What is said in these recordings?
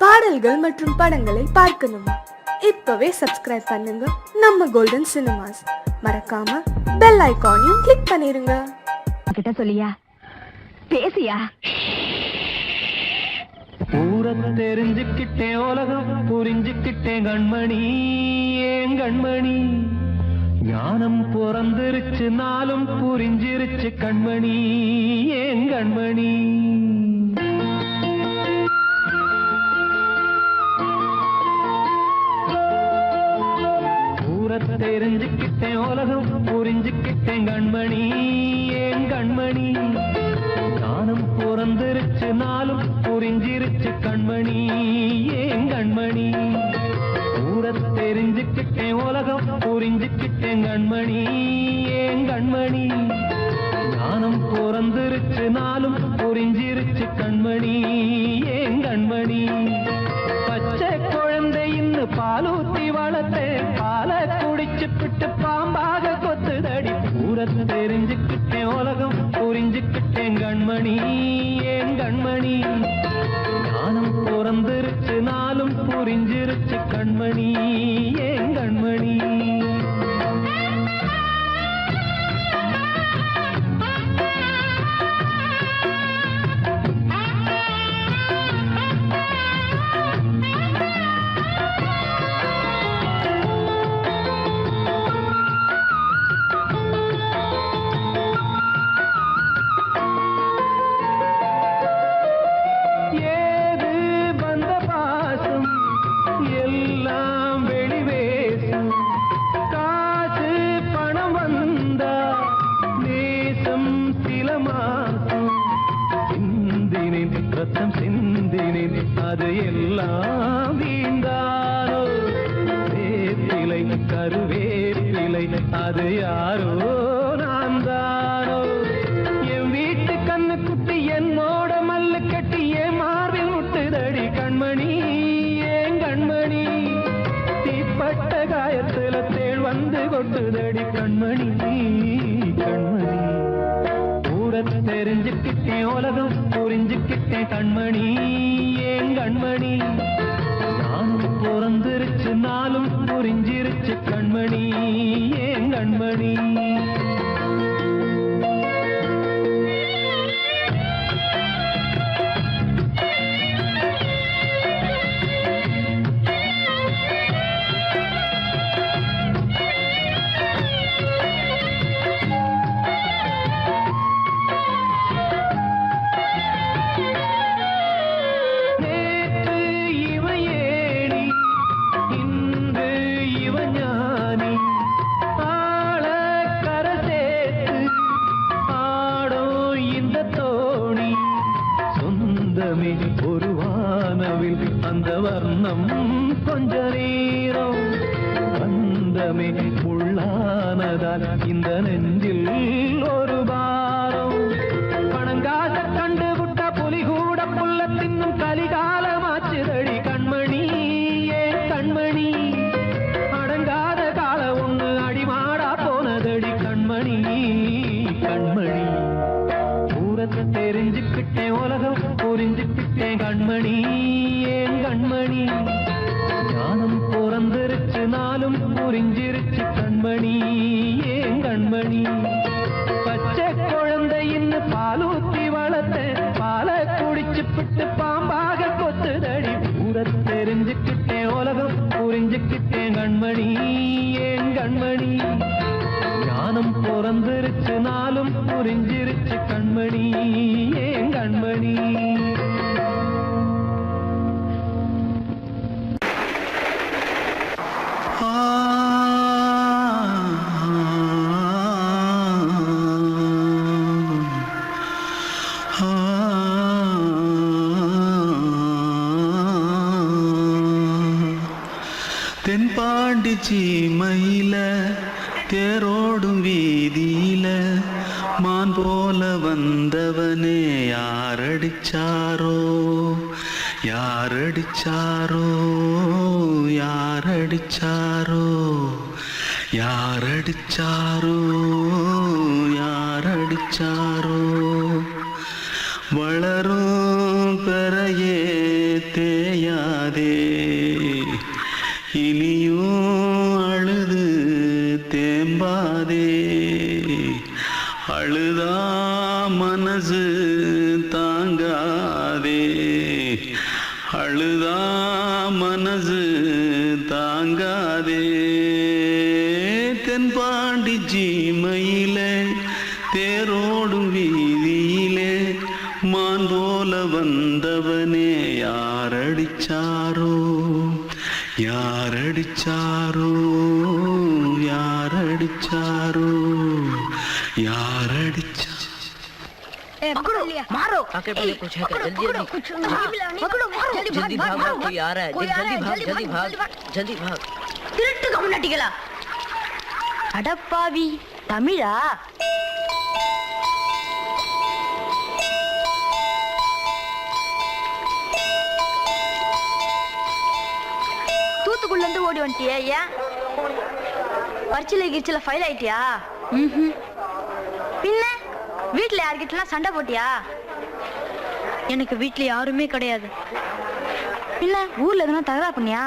பாடல்கள் மற்றும் படங்களை பார்க்கணுமா? இப்பவே சப்ஸ்கிரைப் பண்ணுங்க நம்ம கோல்டன் சினிமாஸ். மறக்காம பெல் ஐகானையும் கிளிக் பண்ணிருங்க. கிட்ட சொல்லியா பேசியா? ஊரத்தை தெரிஞ்சுக்கிட்டேன், உலகம் புரிஞ்சுக்கிட்டேன் கண்மணி, ஏன் கண்மணி. ஞானம் பிறந்திருச்சு, நாளும் புரிஞ்சிருச்சு கண்மணி, ஏன் கண்மணி. ஊரத்தை தெரிஞ்சுக்கிட்டேன், உலகம் புரிஞ்சுக்கிட்டேன் கண்மணி, ஏன் கண்மணி. ஞானம் பிறந்திருச்சு, நாளும் புரிஞ்சிருச்சு கண்மணி, ஏன் கண்மணி. ஊரத் தெரிஞ்சுக்கிட்டேன், உலகம் புரிஞ்சுக்கிட்டேன் கண்மணி, ஏன் கண்மணி. ஞானம் பிறந்திருச்சு, நாளும் புரிஞ்சிருச்சு கண்மணி, ஏன் கண்மணி. பச்சை குழந்தை இன்னும் பாலூத்தி வளர்த்தேன், பாலை குடிச்சு பிட்டு பாம்பாக கொத்துதடி. ஊரத் தெரிஞ்சுக்கிட்டேன், உலகம் புரிஞ்சுக்கிட்டேன் கண்மணி, ஏன் கண்மணி. ஞானம் பிறந்திருச்சு, நாளும் புரிஞ்சிருச்சு கண்மணி, ஏன் கண்மணி. அது எல்லாம் வீண்டாரோ, வேப்பிலை கருவேப்பிலை அது யாரோ நான் தானோ. என் வீட்டு கண்ணு குட்டி என்னோட மல்லு கட்டி என் மார்பில் முட்டுதடி கண்மணி, ஏன் கண்மணி. தீப்பட்ட காயத்துல தேள் வந்து கொட்டுதடி கண்மணி, கண்மணி. ஊரத் தெரிஞ்சுக்கிட்டேன், உலகம் புரிஞ்சுக்கிட்டேன் கண்மணி, ஏன் கண்மணி. நானும் பிறந்திருச்சு, நாளும் புரிஞ்சிருச்சு கண்மணி, ஏன் கண்மணி. ஒரு வானவில் அந்த வர்ணம் கொஞ்ச நேரம் வந்தமே உள்ளானதால் இந்த நெஞ்சில் ஒரு பாரம். பணங்காச கண்டு விட்ட புலி கூட புல்ல தின்னும் கலிகாலமாச்சுதடி கண்மணி, ஏன் கண்மணி. அடங்காத கால ஒண்ணு அடிமாடா போனதடி கண்மணி, கண்மணி. ஊரத்தை தெரிஞ்சுக்கிட்டேன், உலகம் புரிஞ்சுக்கிட்டேன் கண்மணி, ஏன் கண்மணி. ஞானம் பிறந்திருச்சு, நாளும் புரிஞ்சிருச்சு கண்மணி, ஏன் கண்மணி. பச்சை குழந்தை இன்னும் பாலூத்தி வளர்த்தேன், பாலை குடிச்சு பிட்டு பாம்பாக கொத்துதடி. ஊரத் தெரிஞ்சுக்கிட்டேன், உலகம் புரிஞ்சுக்கிட்டேன் கண்மணி, ஏன் கண்மணி. ஞானம் பிறந்திருச்சு, நாளும் புரிஞ்சிருச்சு கண்மணி, ஏன் கண்மணி. தென்பாண்டி சீமையில தேரோடும் வீதியில மான் போல வந்தவனே யாரடிச்சாரோ, யாரடிச்சாரோ, யாரடிச்சாரோ, யாரடிச்சாரோ, யாரடிச்சாரோ. வளரும் பெறையே தே தேயாதே இனியும் அழுது தேம்பாதே அழுதா மனசு தாங்காதே அழுதா மனசு தாங்காதே தென்பாண்டி சீமையிலே தேரோடும் வீதியிலே மான் போல வந்தவனே யாரடிச்சாரோ யாரடிச்சாரோ யாரடிச்சாரோ யாரடிச்சா मारो आके पहले कुछ है क्या जल्दी जल्दी भाग भाग कोई आ रहा है जल्दी भाग जल्दी भाग திருட்டு கம்யூனிட்டிகளா அடப்பாவி தமிழா தூத்துக்குள்ள இருந்து ஓடி வந்துட்டியா ஏன் பரிச்சையில கிரிச்சில ஃபைல் ஆயிட்டியா பின்ன வீட்டுல யார்கிட்டலாம் சண்டை போட்டியா எனக்கு வீட்டுல யாருமே கிடையாது பின்ன ஊர்ல எதுனா தகராறு பண்ணியா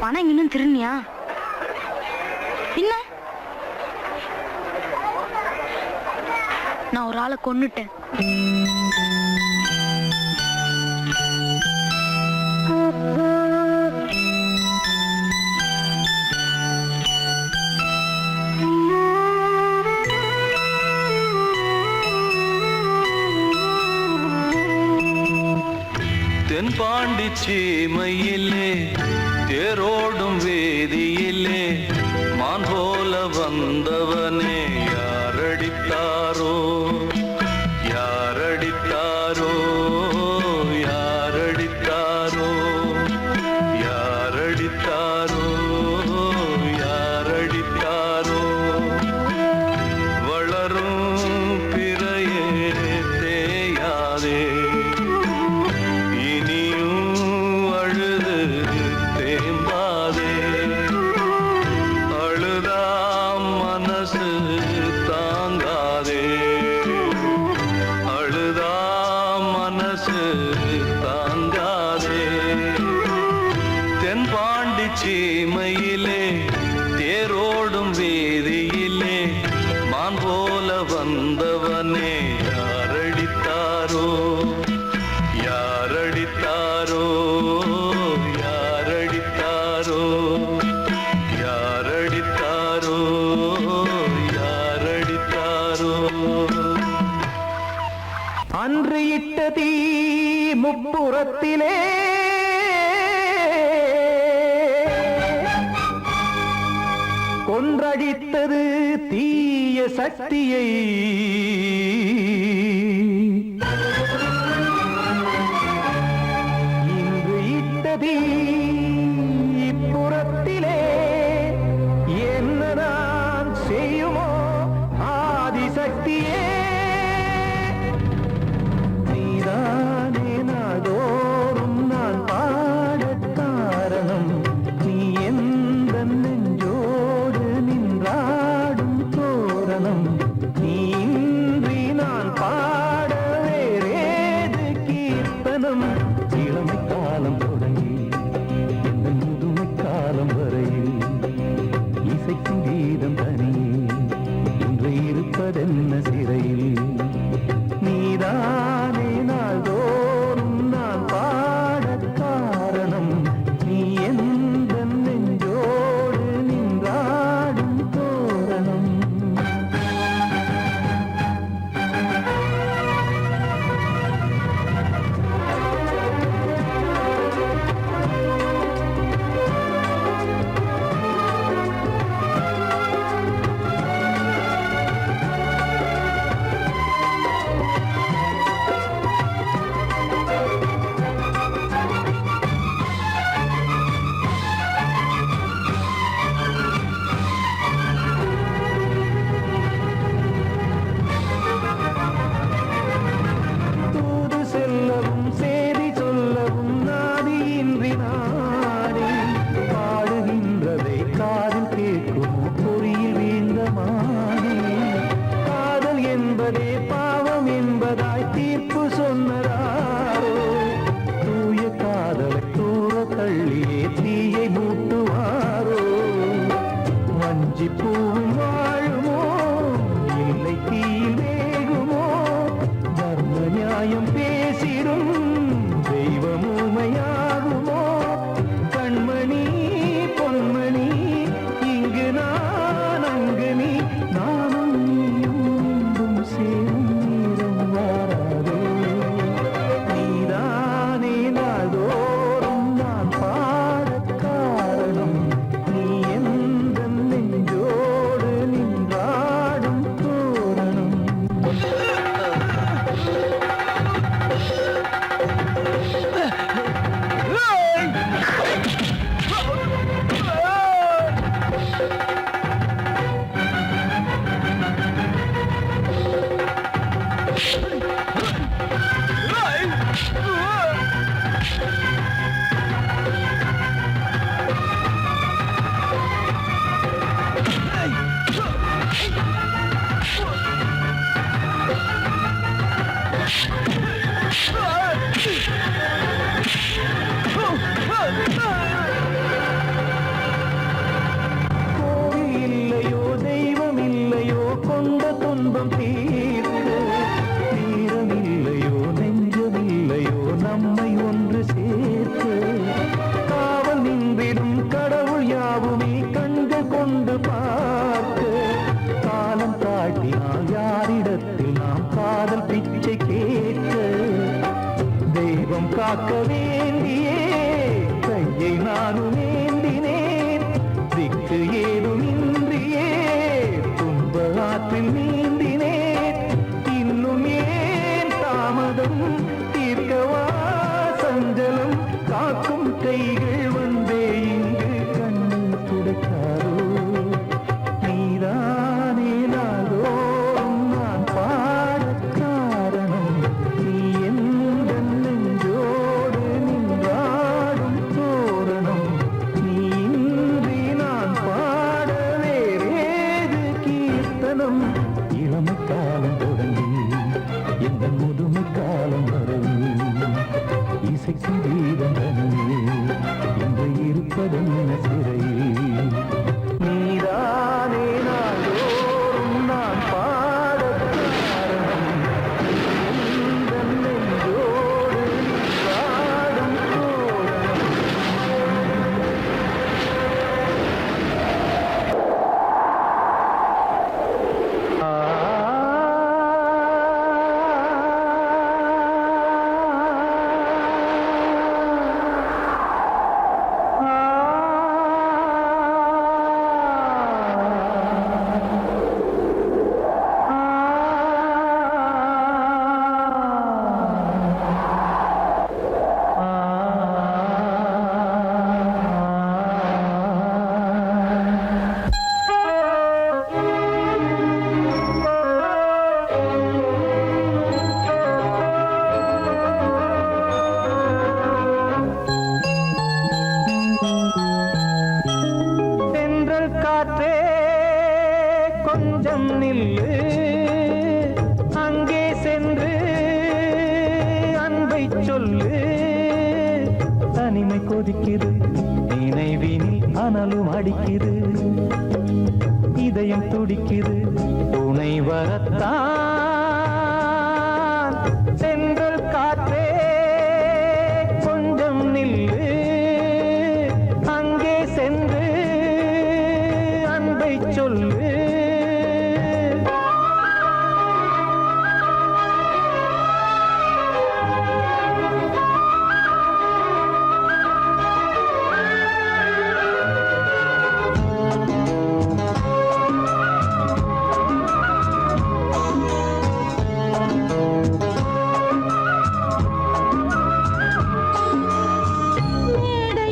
பணம் இன்னும் திருநியா பின்ன நான் ஒரு ஆளை கொன்னுட்டேன் தென்பாண்டி சீமையிலே தேரோடும் வேதியிலே மான் போல வந்தவனே யாரடித்தாரோ யாரடித்தாரோ யாரடித்தாரோ யாரடித்தாரோ யாரடித்தாரோ வளரும் பிறையே தேயாதே தென்பாண்டி சீமையிலே தேரோடும் வேதியிலே மான் போல வந்தவனே யாரடித்தாரோ யாரடித்தாரோ யாரடித்தாரோ யாரடித்தாரோ யாரடித்தாரோ அன்று இட்ட தீ முப்புறத்திலே கொன்றடித்தது தீய சக்தியை இன்று இட்டதீ இப்புறத்திலே என்ன நான் செய்யுமோ ஆதிசக்தியே நீதானே நாடோறும் நான் பாடக் காரணம் நீ எந்த நெஞ்சோடு நின்றாடும் தோரணம் நீன்றி நான் பாட வேறேது கீர்த்தனம் இளமை காலம் தொடங்கி இந்த முதுமை காலம் வரையில் இசைக்கும் கீதம் தனியே இன்று இருப்பதென்ன சிறையில் நீதானே நாள்தோறும் நான் பாடக் காரணம் நீ எந்த நெஞ்சோடு நின்றாடும் தோரணம் கோவில் இல்லையோ தெய்வம் இல்லையோ கொண்ட துன்பம் தீர்க்க தீரமில்லையோ நெஞ்சமில்லையோ நம்மை ஒன்று சேர்க்க காவல் நின்றிடும் கடவுள் யாவுமே கண்கள் கொண்டு பார்க்க காலம் தாட்டினால் யாரிடத்தில் நாம் காதல் பிச்சை கேட்க தெய்வம் காக்க வேண்டியே கையை நானும் ஏந்தினேன் திக்கு ஏதுமின்றியே துன்ப ஆற்றில் நீந்தினேன் இன்னும் ஏன் தாமதம் தீர்க்கவா சஞ்சலம் காக்கும் கைகள் வந்தே இங்கு கண்ணு துடைக்காரோ நீதானே நாள்தோறும் நான் பாடக் காரணம் நீ எந்த நெஞ்சோடு நின்றாடும் தோரணம் நீ இன்றி நான் பாட வேறேது கீர்த்தனம் இளமை காலம் தொடங்கி எந்த முதுமை காலம் வரை இசைக்கு வீதம் தனியே இன்று இருப்பதென்ன சிறையில் நீதானே நாள்தோறும் நான் பாடக் காரணம் எந்த நெஞ்சோடு நின்றாடும் தோரணம் தென்றல் காற்றே கொஞ்சம் நில்லு அங்கே சென்று அன்பை சொல்லு தனிமை கொதிக்குது நினைவினில் அனலும் அடிக்குது இதயம் துடிக்குது துணை வரத்தான் தென்றல் காற்றே கொஞ்சம் நில்லு அங்கே சென்று அன்பை சொல்லு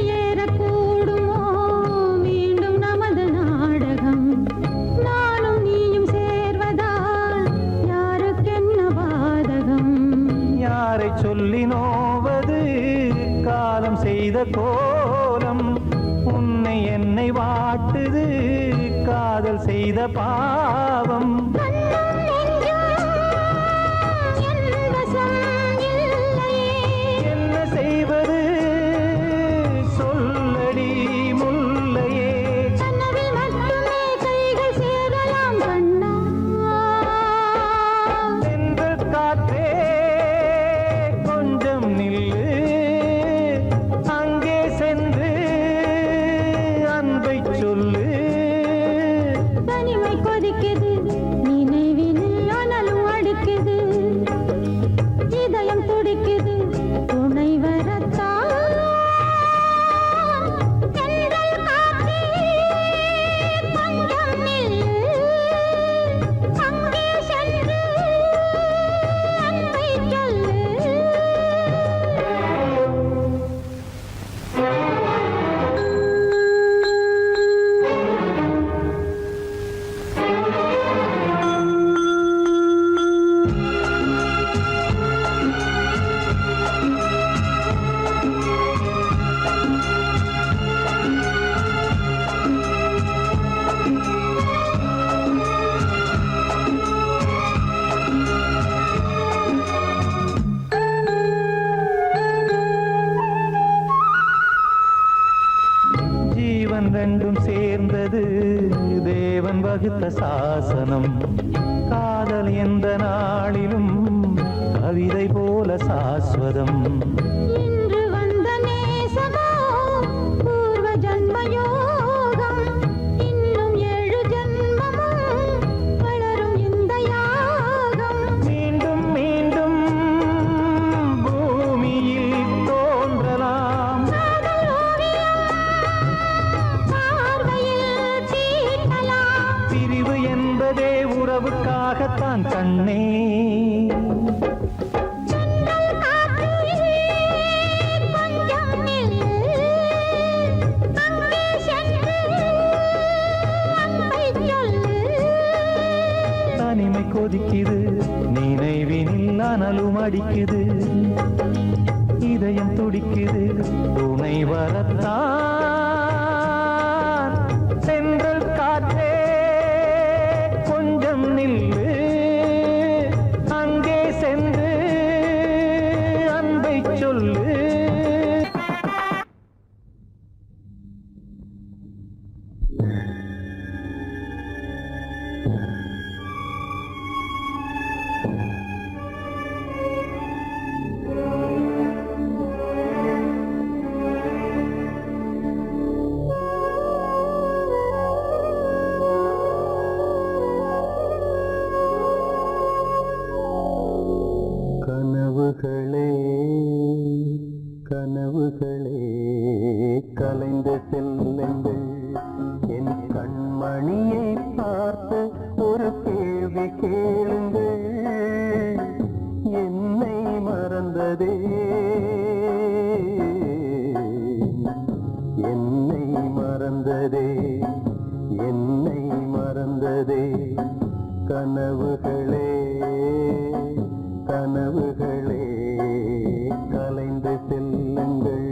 மேடையேறக்கூடுமோ மீண்டும் நமது நாடகம் நானும் நீயும் சேர்வதால் யாருக்கென்ன பாதகம் யாரை சொல்லி நோவது காலம் செய்த கோலம் உன்னை என்னை வாட்டுது காதல் செய்த பாவம் கண்ணும் நெஞ்சும் என் வசம் இல்லையே என்ன செய்வது சொல்லடி முல்லையே கனவில் மட்டுமே கைகள் சேரலாம் கண்ணா தென்றல் காற்றே கொஞ்சம் நில்லு அங்கே சென்று அன்பை சொல்லு தனிமை கொதிக்குது நீ வகுத்த சாசனம். காதல் எந்த நாளிலும் கவிதை போல சாஸ்வதம். இன்று வந்த நேசமோ பூர்வ ஜன்ம யோகம். இன்னும் 7 ஜன்மமும் வளரும் இந்த யாகம். மீண்டும் மீண்டும் பூமியில் தோன்றலாம். காதல் ஓவியம் பார்வையில் தீட்டலாம். பிரிவு என்பதே உறவுக்காகத்தான் கண்ணே. ஜன்னல் காற்றில் கொஞ்சம் நில். அங்கே சென்று அன்பை சொல்லு. தனிமை கொதிக்குது, நினைவினில் அனலும் அடிக்குது. இதயம் துடிக்குது, துணை வரத்தான். சென்றல் காற்றே கொஞ்சம் நில்லு. அங்கே சென்று அன்பை சொல்லு. கனவுகளே கனவுகளே கலைந்து செல்லுங்கள். என் கண்மணியை பார்த்து ஒரு கேள்வி கேளுங்கள். என்னை மறந்ததே என்னை மறந்ததே என்னை மறந்ததே. கனவுகளே கனவுகளே கலைந்து செல்லுங்கள்.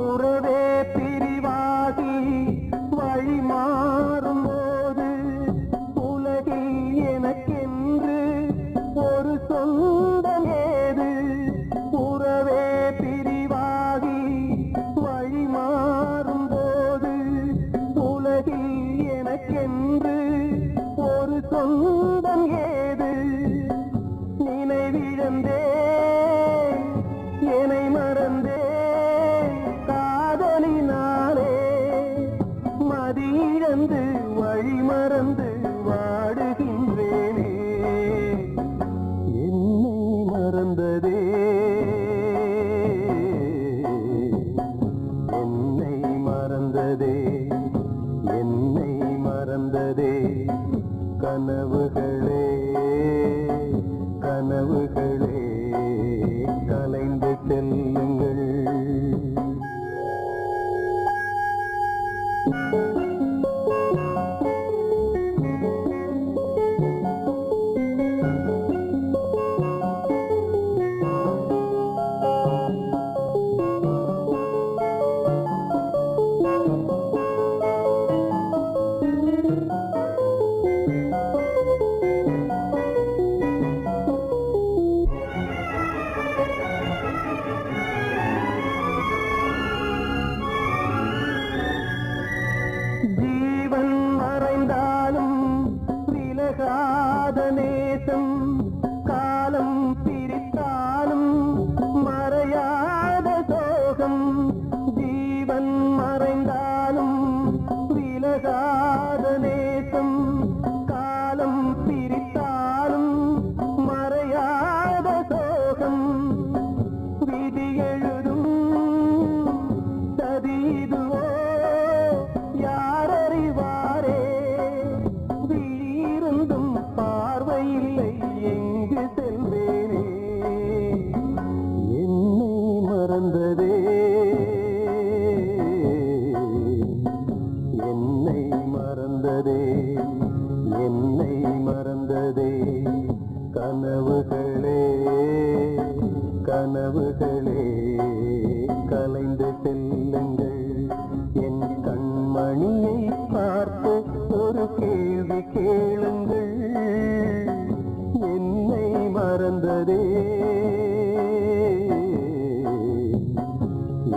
உறவே பிரிவாகி வழி மாறும்போது உலகில் எனக்கென்று ஒரு சொந்தம் ஏது? உறவே பிரிவாகி வழி மாறும்போது உலகில் எனக்கென்று ஒரு சொந்தம் ஏது? நினைவிழந்தே என்னை மறந்தே காதலினாலே மதியிழந்து வழி மறந்து வாடுகின்றேனே. என்னை மறந்ததே என்னை மறந்ததே என்னை மறந்ததே. கனவுகளே கனவுகளே கலைந்து செல்லுங்கள். ஜீவன் மறைந்தாலும் விலகாத நேசம். காலம் பிரித்தாலும் மறையாத சோகம். ஜீவன் மறைந்தாலும் விலகாத நேசம். காலம் பிரித்தாலும் மறையாத சோகம். விதி எழுதும் சதிதுவோ யாரறிவாரே? விழியிருந்தும் பார்வையில்லை எங்கு செல்வேன்? பார்த்து ஒரு கேள்வி கேளுங்கள், என்னை மறந்ததே,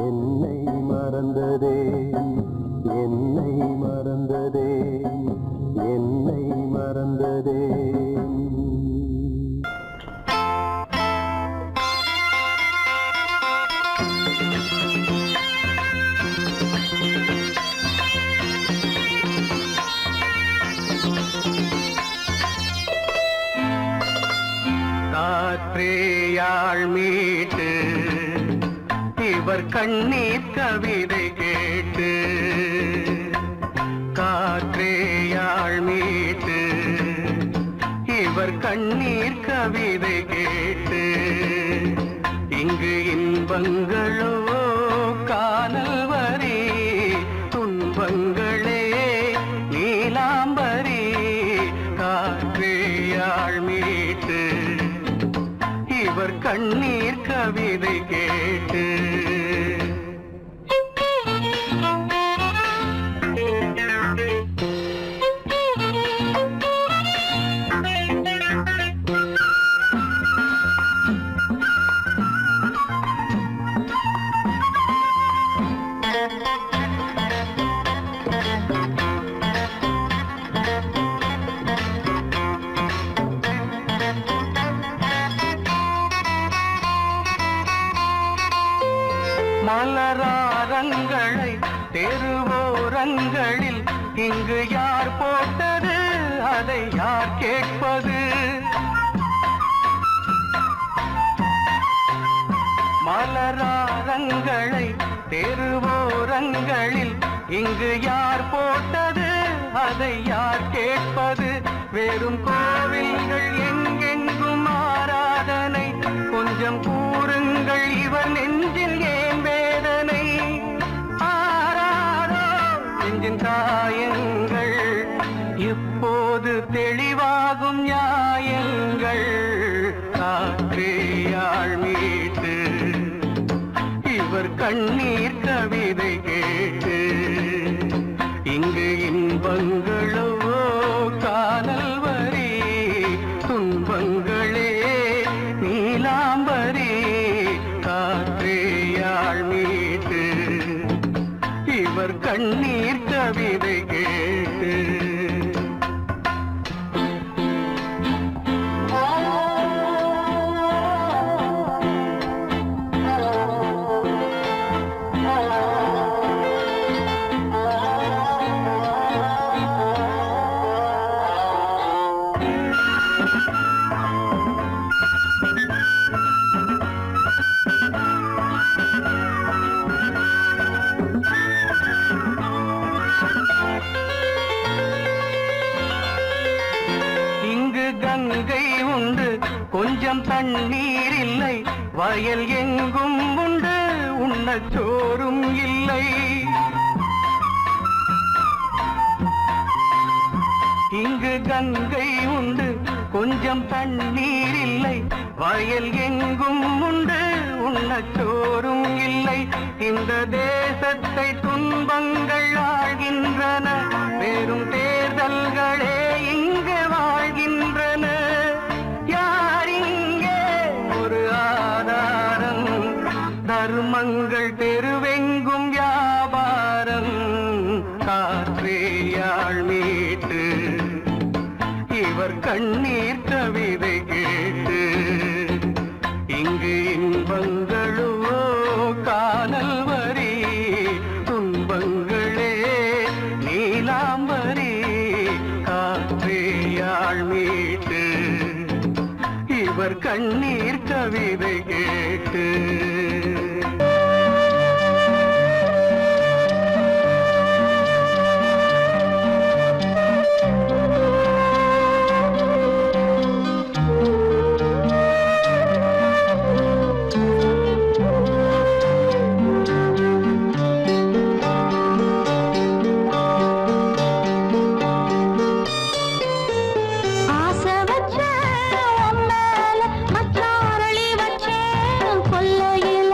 என்னை மறந்ததே, என்னை மறந்ததே, என்னை மறந்ததே. காற்றேயாள் மீட்டு இவர் கண்ணீர் கவிதை கேட்டு, காற்றேயாள் மீட்டு இவர் கண்ணீர் கவிதை கேட்டு, இங்கு இன்பங்களோ காணல் வரி, துன்பங்களே நீலாம்பரி. காற்றேயாள் மீட்டு இவர் கண்ணீர் கவிதை கேட்டு. மலராரங்களை தெருவோரங்களில் இங்கு யார் போட்டது, அதை யார் கேட்பது? மலராரங்களை தெருவோரங்களில் இங்கு யார் போட்டது, அதை யார் கேட்பது? வெறும் கோவில்கள் எங்கெங்கும் ஆராதனை, கொஞ்சம் கூறுங்கள் இவர் நெஞ்சில் ஏன் வேதனை? ஆராரோ நெஞ்சின் காயங்கள் எப்போது தெளிவாகும் நியாயங்கள்? காற்றேயாள் மீட்டு இவர் கண்ணீர் கவிதை கேட்டு, இங்கு இன்பங்களோ காணல் வரி, துன்பங்களே நீலாம்பரி. காற்றேயாள் மீட்டு இவர் கண்ணீர் கவிதை கேட்டு. கங்கை உண்டு கொஞ்சம் தண்ணீர் இல்லை, வயல் எங்கும் உண்டு உண்ணச் சோறும் இல்லை. இங்கு கங்கை உண்டு கொஞ்சம் தண்ணீர் இல்லை, வயல் எங்கும் உண்டு உண்ணச் சோறும் இல்லை. இந்த தேசத்தை துன்பங்கள் ஆழ்கின்றன, வெறும் தேர்தல்களே இங்கு வாழ்கின்றன. யார் இங்கே ஒரு ஆதாரம்? தர்மங்கள் தெருவெங்கும் வியாபாரம். காற்றேயாள் மீட்டு இவர் கண்ணீர் கவிதை கேட்டு, இங்கு இன்பங்களோ காணல் வரி, துன்பங்களே நீலாம்பரி. காற்றேயாள் மீட்டு இவர் கண்ணீர் கவிதை கேட்டு. கொல்லையில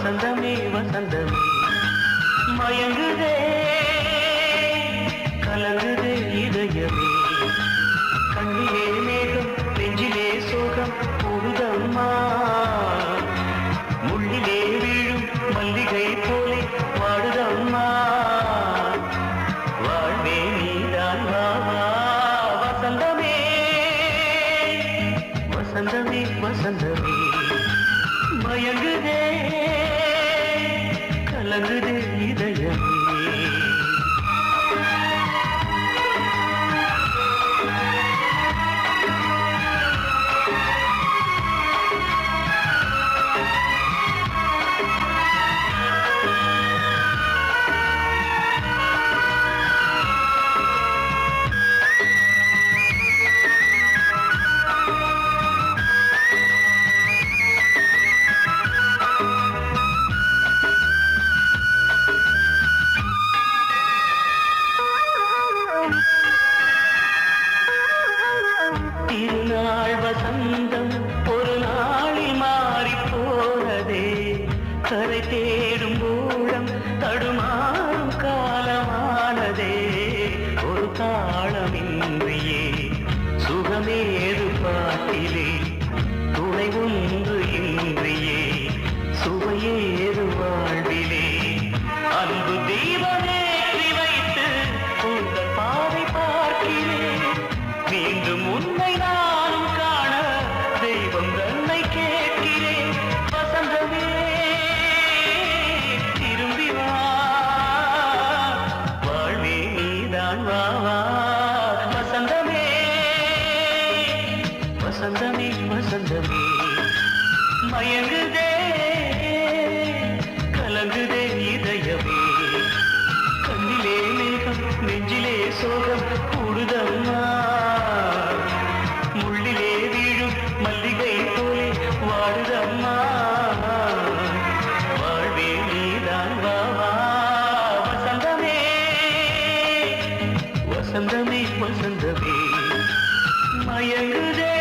வசந்தமே வசந்தமே மயங்குதே கலங்குதே இதயமே கண்ணிலே மேகம் நெஞ்சிலே சோகம் கூடுதம்மா முள்ளிலே வீழும் மல்லிகை போலே வாடுதம்மா வாழ்வே நீதான் வா வா வசந்தமே வசந்தமே வசந்தமே மயங்குதே கலங்குதே இதயமே திருநாள் வசந்தம் ஒரு நாளில் மாறி போனதே கரை தேடும் ஊழம் தடுமாறும் காலமானதே ஒரு தாளமின்றியே சுகமேது பாட்டிலே துணை ஒன்று இன்றியே சுவையேது வாழ்விலே அன்பு தீபமேற்றி வைத்து உங்கள் பாதை பார்க்கிறேன் மீண்டும் உன்னை நானும் காண தெய்வம் தன்னை கேட்கிறேன் வசந்தமே திரும்பி வா வாழ்வே நீதான் வா வா வசந்தமே வசந்தமே வசந்தமே மயங்குதே கலங்குதே இதயமே கண்ணிலே மேகம் நெஞ்சிலே சோகம் கூடுதம்மா முள்ளிலே வீழும் மல்லிகை போலே வாடுதம்மா வாழ்வே நீதான் வா வா வசந்தமே வசந்தமே வசந்தமே மயங்குதே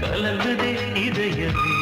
கலங்குதே இதயமே